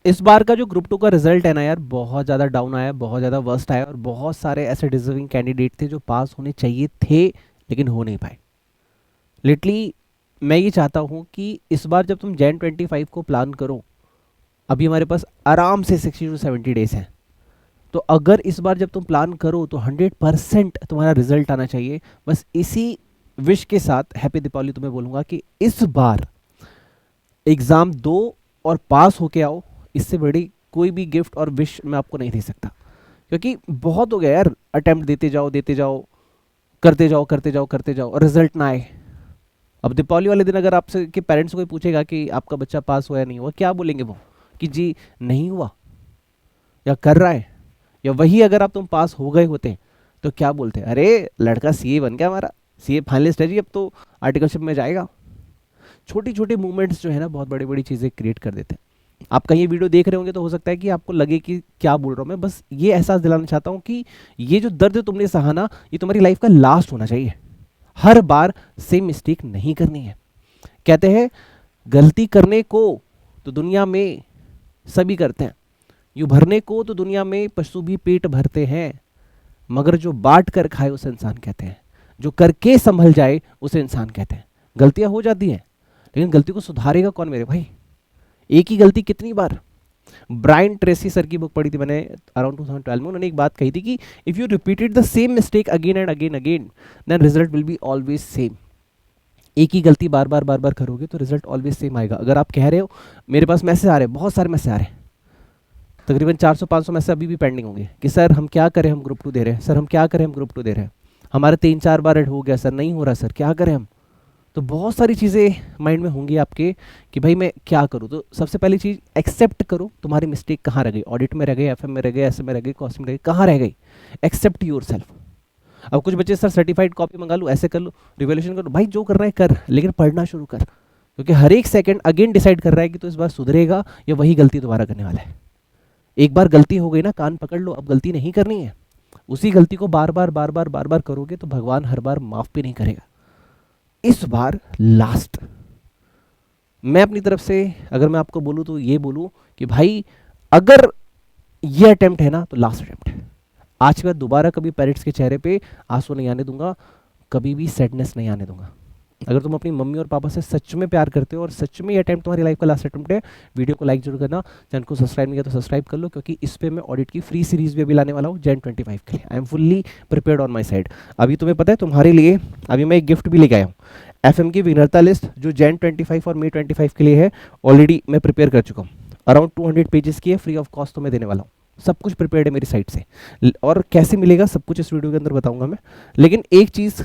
इस बार का जो ग्रुप टू का रिजल्ट है ना यार, बहुत ज़्यादा डाउन आया, बहुत ज़्यादा वर्स्ट आया, और बहुत सारे ऐसे डिजर्विंग कैंडिडेट थे जो पास होने चाहिए थे लेकिन हो नहीं पाए। लिटरली मैं ये चाहता हूँ कि इस बार जब तुम जैन 25 को प्लान करो, अभी हमारे पास आराम से 60 to 70 डेज हैं, तो अगर इस बार जब तुम प्लान करो तो 100% तुम्हारा रिजल्ट आना चाहिए। बस इसी विश के साथ हैप्पी दीपावली तुम्हें बोलूँगा कि इस बार एग्ज़ाम दो और पास होके आओ। इससे बड़ी कोई भी गिफ्ट और विश मैं आपको नहीं दे सकता, क्योंकि बहुत हो गया यार, अटेम्प्ट देते जाओ, करते जाओ करते जाओ करते जाओ और रिजल्ट ना आए। अब दीपावली वाले दिन अगर आपसे के पेरेंट्स को कोई पूछेगा कि आपका बच्चा पास हुआ या नहीं हुआ, क्या बोलेंगे वो? कि जी नहीं हुआ या कर रहा है। या वही अगर आप तुम पास हो गए होते तो क्या बोलते? अरे लड़का सीए बन गया, हमारा सीए फाइनलिस्ट है जी, अब तो आर्टिकलशिप में जाएगा। छोटी छोटी मूवमेंट्स जो है ना, बहुत बड़ी बड़ी चीज़ें क्रिएट कर देते हैं। आप कहीं ये वीडियो देख रहे होंगे तो हो सकता है कि आपको लगे कि क्या बोल रहा हूँ मैं। बस ये एहसास दिलाना चाहता हूँ कि ये जो दर्द तुमने सहा ना, ये तुम्हारी लाइफ का लास्ट होना चाहिए। हर बार सेम मिस्टेक नहीं करनी है। कहते हैं गलती करने को तो दुनिया में सभी करते हैं, यूँ भरने को तो दुनिया में पशु भी पेट भरते हैं, मगर जो बांट कर खाए उसे इंसान कहते हैं, जो करके संभल जाए उसे इंसान कहते हैं। गलतियां हो जाती हैं, लेकिन गलती को सुधारेगा कौन मेरे भाई? एक ही गलती कितनी बार? ब्रायन ट्रेसी सर की बुक पढ़ी थी मैंने अराउंड 2012 में। उन्होंने एक बात कही थी कि if you repeated the same mistake again and again again, then result will be always same. एक ही गलती बार बार करोगे तो रिजल्ट ऑलवेज सेम आएगा। अगर आप कह रहे हो, मेरे पास मैसेज आ रहे हैं, बहुत सारे मैसेज आ रहे हैं, तकरीबन 400-500 मैसेज अभी भी पेंडिंग होंगे कि सर हम क्या करें, हम ग्रुप 2 दे रहे हैं, सर हम क्या करें, हम ग्रुप 2 दे रहे हैं, हमारे 3-4 बार ऐड हो गया सर, नहीं हो रहा सर, क्या करें हम? तो बहुत सारी चीज़ें माइंड में होंगी आपके कि भाई मैं क्या करूँ। तो सबसे पहली चीज़ एक्सेप्ट करो तुम्हारी मिस्टेक कहाँ रह गई। ऑडिट में रह गई, एफएम में रह गई, एसएम में रह गई, कॉस्ट में रह गई, कहाँ रह गई? Accept yourself. अब कुछ बच्चे सर सर्टिफाइड कॉपी मंगा लो, ऐसे कर लो, रिवोल्यूशन कर लो, भाई जो करना है कर, लेकिन पढ़ना शुरू कर, क्योंकि हर एक सेकंड अगेन डिसाइड कर रहा है कि तो इस बार सुधरेगा या वही गलती दोबारा करने वाला है। एक बार गलती हो गई ना, कान पकड़ लो, अब गलती नहीं करनी है। उसी गलती को बार बार करोगे तो भगवान हर बार माफ भी नहीं करेगा। इस बार लास्ट, मैं अपनी तरफ से अगर मैं आपको बोलूं तो ये बोलूं कि भाई अगर ये अटेम्प्ट है ना तो लास्ट अटेम्प्ट है। आज के बाद दोबारा कभी पेरेंट्स के चेहरे पे आंसू नहीं आने दूंगा, कभी भी सैडनेस नहीं आने दूंगा। अगर तुम अपनी मम्मी और पापा से सच में प्यार करते हो और सच में ये अटेम्प्ट तुम्हारी लाइफ का लास्ट अटेम्प्ट है, वीडियो को लाइक जरूर करना। चैनल को सब्सक्राइब नहीं किया तो सब्सक्राइब कर लो, क्योंकि इस पे मैं ऑडिट की फ्री सीरीज भी अभी लाने वाला हूँ जैन 25 के लिए। I am fully prepared on my side. अभी तुम्हें पता है तुम्हारे लिए अभी मैं एक गिफ्ट भी लेके आया हूँ। एफएम की विनरता लिस्ट जो जैन 25 और मे 25 के लिए है, ऑलरेडी मैं प्रिपेयर कर चुका हूँ। अराउंड 200 पेजेस की है, फ्री ऑफ कॉस्ट तुम्हें देने वाला हूँ। सब कुछ प्रिपेयर्ड है मेरी साइड से, और कैसे मिलेगा सब कुछ इस वीडियो के अंदर बताऊंगा मैं। लेकिन एक चीज़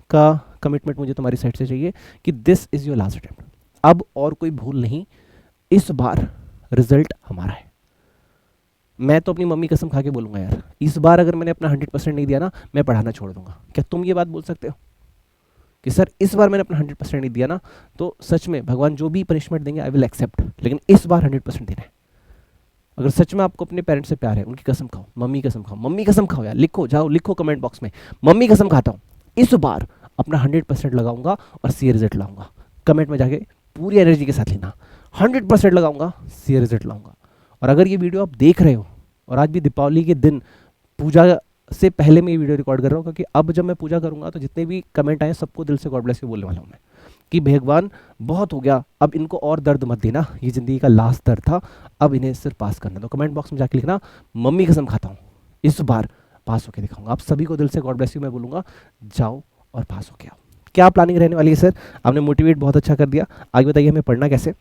का कमिटमेंट मुझे तुम्हारी साइड से चाहिए कि this is your last attempt. अब और कोई भूल नहीं, इस बार रिजल्ट हमारा है। मैं तो अपनी मम्मी कसम खा के बोलूंगा यार, इस बार अगर मैंने अपना 100% नहीं दिया ना, मैं पढ़ाना छोड़ दूंगा। क्या तुम ये बात बोल सकते हो कि सर इस बार मैंने अपना 100% नहीं दिया ना, तो सच में भगवान जो भी पनिशमेंट देंगे आई विल एक्सेप्ट, लेकिन इस बार 100% देना है। अगर सच में आपको अपने पेरेंट्स से प्यार है, उनकी कसम खाओ, मम्मी कसम खाओ, मम्मी कसम खाओ यार, लिखो, जाओ लिखो कमेंट बॉक्स में, मम्मी कसम खाता हूँ इस बार अपना 100% लगाऊंगा और सी रिजल्ट लाऊंगा। कमेंट में जाके पूरी एनर्जी के साथ लेना, 100% लगाऊंगा, सी रिजल्ट लाऊंगा। और अगर ये वीडियो आप देख रहे हो और आज भी दीपावली के दिन, पूजा से पहले मैं ये वीडियो रिकॉर्ड कर रहा हूँ, क्योंकि अब जब मैं पूजा करूंगा तो जितने भी कमेंट आए सबको दिल से गॉड ब्लेस यू बोलने वाला हूँ मैं, कि भगवान बहुत हो गया, अब इनको और दर्द मत देना, ये ज़िंदगी का लास्ट दर्द था, अब इन्हें सिर्फ पास करना। तो कमेंट बॉक्स में जाके लिखना, मम्मी कसम खाता हूँ इस बार पास होकर दिखाऊंगा। आप सभी को दिल से गॉड ब्लेस यू मैं बोलूँगा, जाओ और पास होके आओ। क्या प्लानिंग रहने वाली है सर? आपने मोटिवेट बहुत अच्छा कर दिया, आगे बताइए हमें पढ़ना कैसे।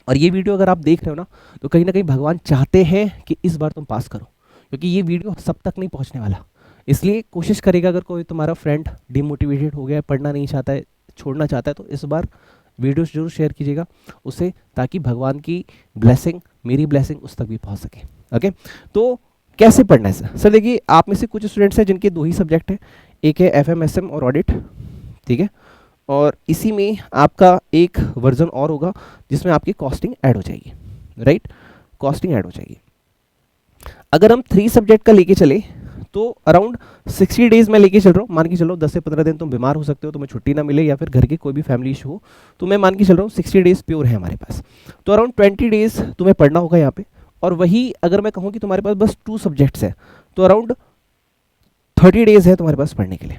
और ये वीडियो अगर आप देख रहे हो ना, तो कहीं ना कहीं भगवान चाहते हैं कि इस बार तुम पास करो, क्योंकि ये वीडियो सब तक नहीं पहुँचने वाला। इसलिए कोशिश करेगा, अगर कोई तुम्हारा फ्रेंड डिमोटिवेटेड हो गया, पढ़ना नहीं चाहता है, छोड़ना चाहता है, तो इस बार वीडियो जरूर शेयर कीजिएगा उसे, ताकि भगवान की ब्लेसिंग, मेरी ब्लेसिंग उस तक भी पहुंच सके। ओके, तो कैसे पढ़ना है सर? सर देखिए, आप में से कुछ स्टूडेंट्स हैं जिनके 2 ही सब्जेक्ट हैं, एक है एफएमएसएम और ऑडिट, ठीक है, और इसी में आपका एक वर्जन और होगा जिसमें आपकी कॉस्टिंग ऐड हो जाएगी, राइट? कॉस्टिंग ऐड हो जाएगी। अगर हम 3 सब्जेक्ट का लेके चले तो अराउंड 60 डेज मैं लेके चल रहा हूँ, मान के चलो 10 से 15 दिन तुम बीमार हो सकते हो, तुम्हें छुट्टी ना मिले या फिर घर के कोई भी फैमिली इशू हो, तो मैं मान के चल रहा हूँ 60 डेज प्योर है हमारे पास। तो अराउंड 20 डेज तुम्हें पढ़ना होगा यहाँ पे, और वही अगर मैं कहूँ कि तुम्हारे पास बस 2 सब्जेक्ट्स है तो अराउंड 30 डेज है तुम्हारे पास पढ़ने के लिए।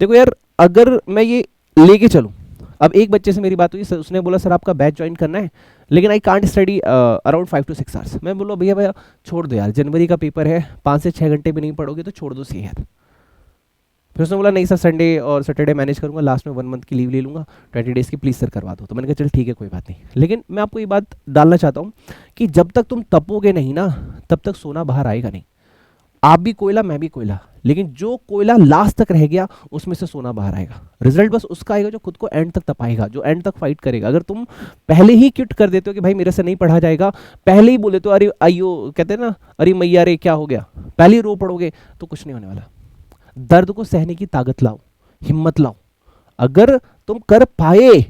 देखो यार, अगर मैं ये लेके चलूँ, अब एक बच्चे से मेरी बात हुई, उसने बोला सर आपका बैच ज्वाइन करना है लेकिन I can't study around 5 to 6 hours. मैं बोला भैया भैया छोड़ दो यार, जनवरी का पेपर है, 5 से 6 घंटे भी नहीं पढ़ोगे तो छोड़ दो सही यार। फिर उसने बोला नहीं सर, संडे और सैटरडे मैनेज करूंगा, लास्ट में 1 मंथ की लीव ले लूंगा, 20 डेज की प्लीज़ सर करवा दो। तो मैंने कहा चल ठीक है कोई बात नहीं, लेकिन मैं आपको ये बात डालना चाहता हूँ कि जब तक तुम तपोगे नहीं ना तब तक सोना बाहर आएगा नहीं। आप भी कोयला मैं भी कोयला, लेकिन जो कोयला लास्ट तक रह गया उसमें से सोना बाहर आएगा। रिजल्ट बस उसका आएगा जो खुद को एंड तक तपाएगा, जो एंड तक फाइट करेगा। अगर तुम पहले ही क्विट कर देते हो कि भाई मेरे से नहीं पढ़ा जाएगा, पहले ही बोले तो अरे आइयो कहते हैं ना, अरे मैया रे क्या हो गया, पहले ही रो पड़ोगे तो कुछ नहीं होने वाला। दर्द को सहने की ताकत लाओ, हिम्मत लाओ, अगर तुम कर पाए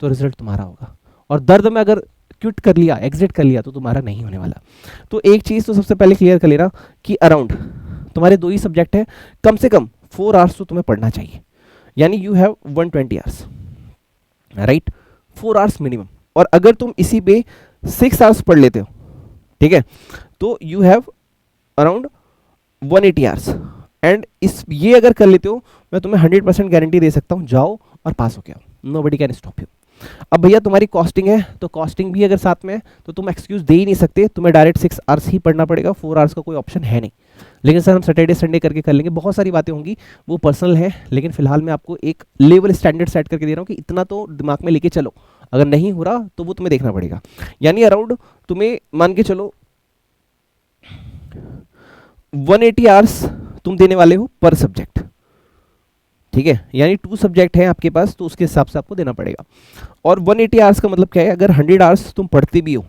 तो रिजल्ट तुम्हारा होगा, और दर्द में अगर क्विट कर लिया, एग्जिट कर लिया तो तुम्हारा नहीं होने वाला। तो एक चीज़ तो सबसे पहले क्लियर कर लेना कि अराउंड तुम्हारे 2 ही सब्जेक्ट है, कम से कम 4 आवर्स तो तुम्हें पढ़ना चाहिए, यानी you have 120 hours, right, 4 hours minimum. और अगर तुम इसी पे 6 आवर्स पढ़ लेते हो, ठीक है, तो you have around 180 hours. And इस ये अगर कर लेते हो, मैं तुम्हें 100% गारंटी दे सकता हूँ, जाओ और पास हो के आओ, नोबडी कैन स्टॉप यू। अब भैया तुम्हारी कॉस्टिंग है तो कॉस्टिंग भी अगर साथ में है तो तुम एक्सक्यूज दे ही नहीं सकते, तुम्हें डायरेक्ट 6 आवर्स ही पढ़ना पड़ेगा, 4 आवर्स का कोई ऑप्शन है नहीं। लेकिन सर हम सैटरडे संडे करके कर लेंगे, बहुत सारी बातें होंगी वो पर्सनल है, लेकिन फिलहाल मैं आपको एक लेवल स्टैंडर्ड सेट करके दे रहा हूँ कि इतना तो दिमाग में लेके चलो, अगर नहीं हो रहा तो वो तुम्हें देखना पड़ेगा। यानी अराउंड तुम्हें मान के चलो 180 आवर्स तुम देने वाले हो पर सब्जेक्ट, ठीक है, यानी 2 सब्जेक्ट हैं आपके पास तो उसके हिसाब से आपको देना पड़ेगा। और 180 आवर्स का मतलब क्या है, अगर 100 आवर्स तुम पढ़ते भी हो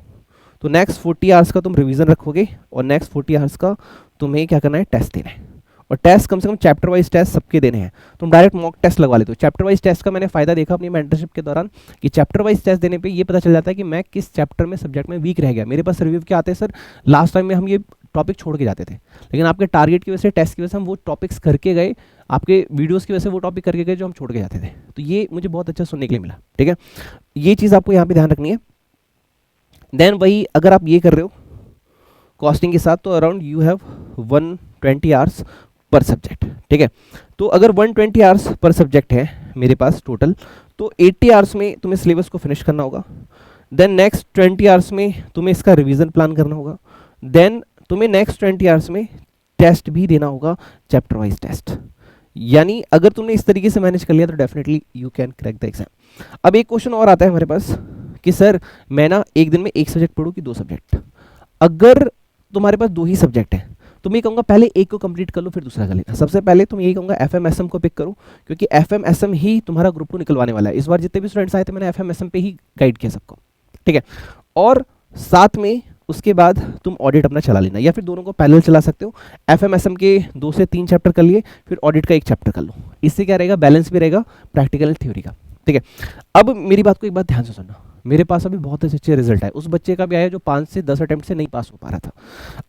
तो नेक्स्ट 40 आवर्स का तुम रिवीजन रखोगे, और नेक्स्ट 40 आवर्स का तुम्हें क्या करना है, टेस्ट देना है। और टेस्ट कम से कम चैप्टर वाइज टेस्ट सबके देने हैं, तुम डायरेक्ट मॉक टेस्ट लगवा लेते हो। चैप्टर वाइज टेस्ट का मैंने फायदा देखा अपनी मेंटरशिप के दौरान कि चैप्टर वाइज टेस्ट देने पे ये पता चल जाता है कि मैं किस चैप्टर में सब्जेक्ट में वीक रह गया। मेरे पास रिव्यू क्या आते हैं, सर लास्ट टाइम में हम ये टॉपिक छोड़ के जाते थे, लेकिन आपके टारगेट की वजह से, टेस्ट की वजह से हम वो टॉपिक्स करके गए, आपके वीडियोस की वजह से वो टॉपिक करके गए जो हम छोड़ के जाते थे। तो ये मुझे बहुत अच्छा सुनने के लिए मिला, ठीक है, ये चीज़ आपको यहाँ पे ध्यान रखनी है। देन वही अगर आप ये कर रहे हो कॉस्टिंग के साथ तो around you have 120 hours per subject, ठीक है। तो अगर 120 आवर्स पर सब्जेक्ट है मेरे पास टोटल, तो 80 आवर्स में तुम्हें सिलेबस को फिनिश करना होगा। देन नेक्स्ट 20 आवर्स में तुम्हें इसका रिवीजन प्लान करना होगा। देन तुम्हें नेक्स्ट 20 आवर्स में टेस्ट भी देना होगा, चैप्टर वाइज टेस्ट। यानी अगर तुमने इस तरीके से मैनेज कर लिया तो definitely you can crack the exam. अब एक क्वेश्चन और आता है हमारे पास कि सर मैं ना एक दिन में 1 सब्जेक्ट पढ़ूँ कि 2 सब्जेक्ट। अगर तुम्हारे पास 2 ही सब्जेक्ट हैं तो मैं कहूँगा पहले एक को कंप्लीट कर लो फिर दूसरा कर लेना। सबसे पहले तुम यही कहूँगा FMSM को पिक करो, क्योंकि FMSM ही तुम्हारा ग्रुप 2 निकलवाने वाला है। इस बार जितने भी स्टूडेंट्स आए थे मैंने FMSM पे ही गाइड किया सबको, ठीक है। और साथ में उसके बाद तुम ऑडिट अपना चला लेना, या फिर दोनों को पैरेलल चला सकते हो। FMSM के 2 से 3 चैप्टर कर लिए, फिर ऑडिट का 1 चैप्टर कर लो। इससे क्या रहेगा, बैलेंस भी रहेगा प्रैक्टिकल एंड थ्योरी का, ठीक है। अब मेरी बात को एक बात ध्यान से सुनना, मेरे पास अभी बहुत अच्छे रिजल्ट आए। उस बच्चे का भी आया जो 5 से 10 अटेम्प्ट से नहीं पास हो पा रहा था।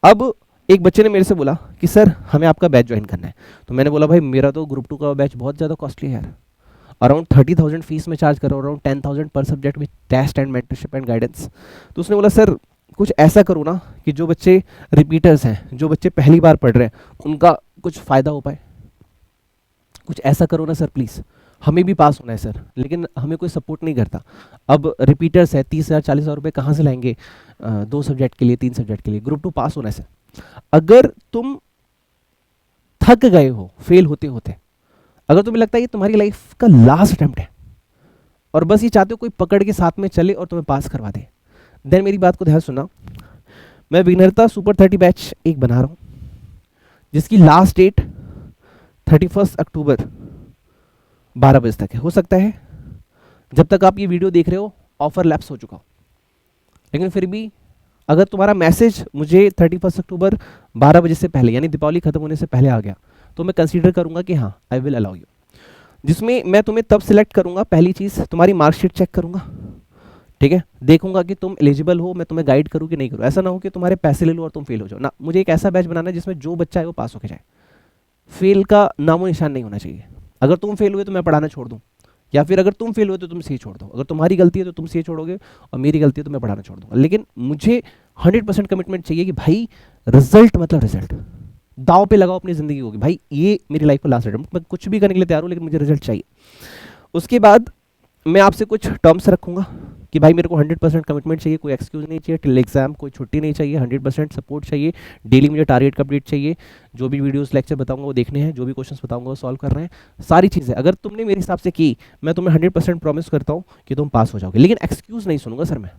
अब एक बच्चे ने मेरे से बोला कि सर हमें आपका बैच ज्वाइन करना है। तो मैंने बोला भाई मेरा तो ग्रुप 2 का बैच बहुत ज़्यादा कॉस्टली है यार, अराउंड 30,000 फीस में चार्ज कर रहा हूँ, अराउंड 10,000 पर subject with test and mentorship and guidance. तो उसने बोला सर कुछ ऐसा करो ना कि जो बच्चे रिपीटर्स हैं, जो बच्चे पहली बार पढ़ रहे हैं, उनका कुछ फ़ायदा हो पाए, कुछ ऐसा करो ना सर प्लीज़। हमें भी पास होना है सर, लेकिन हमें कोई सपोर्ट नहीं करता। अब रिपीटर्स है 30,000 40,000 रुपये कहाँ से लाएंगे 2 सब्जेक्ट के लिए, 3 सब्जेक्ट के लिए। ग्रुप 2 पास होना है सर। अगर तुम थक गए हो फेल होते होते, अगर तुम्हें लगता है ये तुम्हारी लाइफ का लास्ट अटेम्प्ट है और बस ये चाहते हो कोई पकड़ के साथ में चले और तुम्हें पास करवा दे, देन मेरी बात को ध्यान सुनना। मैं विघ्नहर्ता सुपर 30 बैच एक बना रहा हूँ जिसकी लास्ट डेट 31 अक्टूबर 12 बजे तक है। हो सकता है जब तक आप ये वीडियो देख रहे हो ऑफर लैप्स हो चुका हो, लेकिन फिर भी अगर तुम्हारा मैसेज मुझे 31 अक्टूबर 12 बजे से पहले यानी दीपावली खत्म होने से पहले आ गया तो मैं कंसीडर करूंगा कि हाँ आई विल अलाउ यू, जिसमें मैं तुम्हें तब सिलेक्ट करूंगा। पहली चीज़ तुम्हारी मार्कशीट चेक करूंगा, ठीक है, देखूंगा कि तुम एलिजिबल हो, मैं तुम्हें गाइड करूँ कि नहीं करूँ। ऐसा ना हो कि तुम्हारे पैसे ले लो और तुम फेल हो जाओ ना। मुझे एक ऐसा बैच बनाना है जिसमें जो बच्चा है वो पास होके जाए, फेल का नामो निशान नहीं होना चाहिए। अगर तुम फेल हुए तो मैं पढ़ाना छोड़ दूँ, या फिर अगर तुम फेल हुए तो तुम सी छोड़ दो। अगर तुम्हारी गलती है तो तुम सी छोड़ोगे और मेरी गलती है तो मैं पढ़ाना छोड़ दूंगा। लेकिन मुझे 100% कमिटमेंट चाहिए कि भाई रिजल्ट मतलब रिजल्ट, दाव पे लगाओ अपनी जिंदगी होगी भाई, ये मेरी लाइफ का लास्ट अटेम्प्ट, मैं कुछ भी करने के लिए तैयार हूँ लेकिन मुझे रिजल्ट चाहिए। उसके बाद मैं आपसे कुछ टर्म्स रखूंगा कि भाई मेरे को 100% कमिटमेंट चाहिए, कोई एक्सक्यूज नहीं चाहिए टिल एग्जाम, कोई छुट्टी नहीं चाहिए, 100% सपोर्ट चाहिए, डेली मुझे टारगेट कंप्लीट चाहिए, जो भी वीडियोस लेक्चर बताऊंगा वो देखने हैं, जो भी क्वेश्चंस बताऊंगा वो सॉल्व कर रहे हैं, सारी चीज़ें अगर तुमने मेरे हिसाब से की, मैं तुम्हें 100% प्रॉमिस करता हूँ कि तुम पास हो जाओगे। लेकिन एक्सक्यूज नहीं सुनूंगा सर मैं,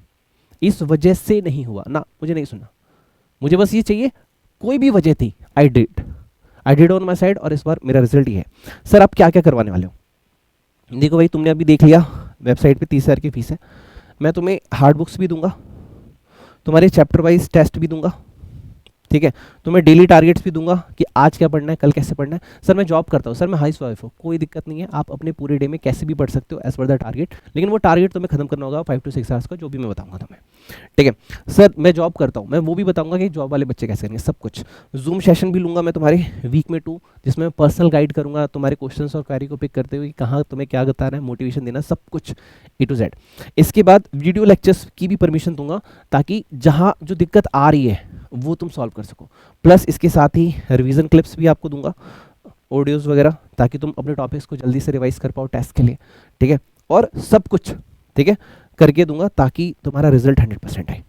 इस वजह से नहीं हुआ ना, मुझे नहीं सुनना। मुझे बस ये चाहिए, कोई भी वजह थी, I did on my side, और इस बार मेरा रिजल्ट ये है। सर आप क्या क्या करवाने वाले हो? देखो भाई, तुमने अभी देख लिया वेबसाइट पे 30,000 की फीस है। मैं तुम्हें हार्ड बुक्स भी दूंगा, तुम्हारे चैप्टर वाइज टेस्ट भी दूंगा, ठीक है, तुम्हें डेली टारगेट्स भी दूंगा कि आज क्या पढ़ना है, कल कैसे पढ़ना है। सर मैं जॉब करता हूँ, सर मैं हाउस वाइफ हूँ, कोई दिक्कत नहीं है, आप अपने पूरे डे में कैसे भी पढ़ सकते हो एज पर द टारगेट, लेकिन वो टारगेट तुम्हें खत्म करना होगा 5 to 6 आवर्स का, जो भी मैं बताऊंगा तुम्हें, ठीक है। सर मैं जॉब करता हूँ, मैं वो भी बताऊंगा कि जॉब वाले बच्चे कैसे करेंगे, सब कुछ। जूम सेशन भी लूंगा मैं तुम्हारे वीक में 2, जिसमें मैं पर्सनल गाइड करूंगा तुम्हारे क्वेश्चंस और क्वेरी को पिक करते हुए कि कहाँ तुम्हें क्या बताना है, मोटिवेशन देना, सब कुछ A to Z। इसके बाद वीडियो लेक्चर्स की भी परमिशन दूंगा, ताकि जहाँ जो दिक्कत आ रही है वो तुम सॉल्व कर सको। प्लस इसके साथ ही रिवीजन क्लिप्स भी आपको दूंगा, ऑडियोज वगैरह, ताकि तुम अपने टॉपिक्स को जल्दी से रिवाइज कर पाओ टेस्ट के लिए, ठीक है। और सब कुछ ठीक है करके दूंगा ताकि तुम्हारा रिजल्ट 100% आए।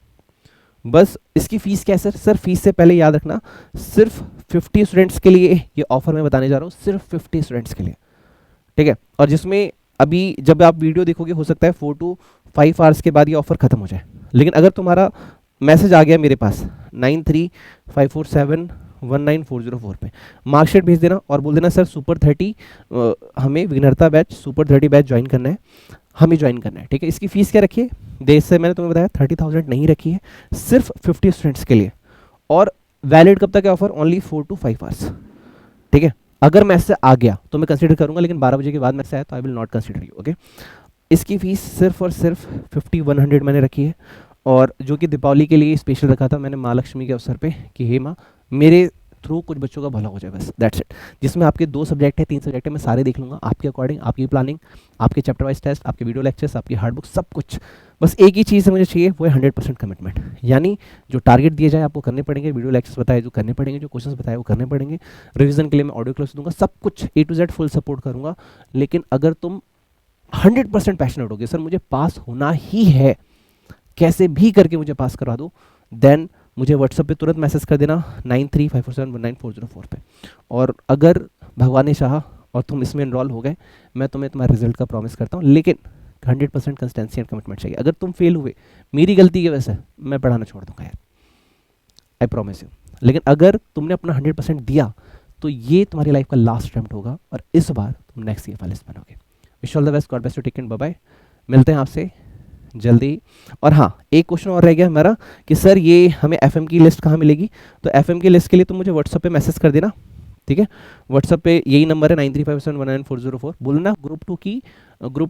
बस इसकी फीस क्या है सर? सर फीस से पहले याद रखना, सिर्फ 50 स्टूडेंट्स के लिए ये ऑफर मैं बताने जा रहा हूँ, सिर्फ 50 स्टूडेंट्स के लिए, ठीक है। और जिसमें अभी जब आप वीडियो देखोगे हो सकता है 4 to 5 आवर्स के बाद ये ऑफर खत्म हो जाए, लेकिन अगर तुम्हारा मैसेज आ गया मेरे पास 9354719404 पे, मार्कशीट भेज देना और बोल देना सर सुपर 30 हमें विघ्नता बैच सुपर 30 बैच ज्वाइन करना है, हमें ज्वाइन करना है, ठीक है। इसकी फीस क्या रखी है? देश से मैंने तुम्हें बताया 30,000 नहीं रखी है, सिर्फ 50 स्टूडेंट्स के लिए। और वैलिड कब तक है ऑफर? ओनली 4 to 5 आवर्स, ठीक है। अगर मैसेज आ गया तो मैं कंसीडर करूंगा, लेकिन 12 बजे के बाद मैसेज आया तो I will not consider you, okay. इसकी फीस सिर्फ और सिर्फ 5100 मैंने रखी है, और जो कि दीपावली के लिए स्पेशल रखा था मैंने, माँ लक्ष्मी के अवसर पे, कि हे माँ मेरे थ्रू कुछ बच्चों का भला हो जाए, बस दैट्स इट। जिसमें आपके 2 सब्जेक्ट है, 3 सब्जेक्ट है, मैं सारे देख लूँगा आपके अकॉर्डिंग, आपकी प्लानिंग, आपके चैप्टर वाइज टेस्ट, आपके वीडियो लेक्चर्स, आपकी हार्ड बुक, सब कुछ। बस एक ही चीज़ मुझे चाहिए, वो है 100% कमिटमेंट, यानी जो टारगेट दिए जाए आपको करने पड़ेंगे, वीडियो लेक्चर्स बताए जो करने पड़ेंगे, जो क्वेश्चंस बताए वो करने पड़ेंगे, रिवीजन के लिए मैं ऑडियो क्लास दूंगा, सब कुछ A to Z full support करूँगा। लेकिन अगर तुम 100% पैशनेट होगे, सर मुझे पास होना ही है, कैसे भी करके मुझे पास करवा दो, देन मुझे व्हाट्सएप पे तुरंत मैसेज कर देना 9354719404 पे। और अगर भगवान ने चाहा और तुम इसमें इनरोल हो गए, मैं तुम्हें तुम्हारे रिजल्ट का प्रॉमिस करता हूँ, लेकिन 100% कंसिस्टेंसी एंड कमिटमेंट चाहिए। अगर तुम फेल हुए मेरी गलती की वजह से, मैं पढ़ाना छोड़ दूंगा यार, आई प्रॉमिस यू। लेकिन अगर तुमने अपना 100% दिया तो ये तुम्हारी लाइफ का लास्ट अटेम्प्ट होगा, और इस बार तुम नेक्स्ट ईयर फाइनलिस्ट बनोगे। Wish all the best, God bless you, take care, bye bye, मिलते हैं आपसे जल्दी। और हाँ, एक क्वेश्चन और रह गया हमारा कि सर ये हमें एफएम की लिस्ट कहाँ मिलेगी? तो एफएम की लिस्ट के लिए तुम मुझे व्हाट्सएप पे मैसेज कर देना, ठीक है। व्हाट्सएप पे यही नंबर है 9357199404, बोलना ग्रुप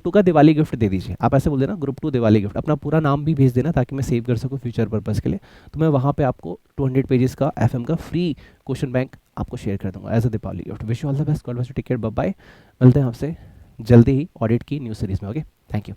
2 का दिवाली गिफ्ट दे दीजिए, आप ऐसे बोल देना ग्रुप 2 दिवाली गिफ्ट, अपना पूरा नाम भी भेज देना ताकि मैं सेव कर सकूँ फ्यूचर पर्पज़ के लिए। तो मैं वहाँ पे आपको 200 पेजेस का एफएम का फ्री क्वेश्चन बैंक आपको शेयर कर दूंगा as a Deepawali gift. Wish you all the best, God bless you, take care, bye bye, मिलते हैं आपसे जल्दी ही ऑडिट की न्यू सीरीज में, ओके, थैंक यू।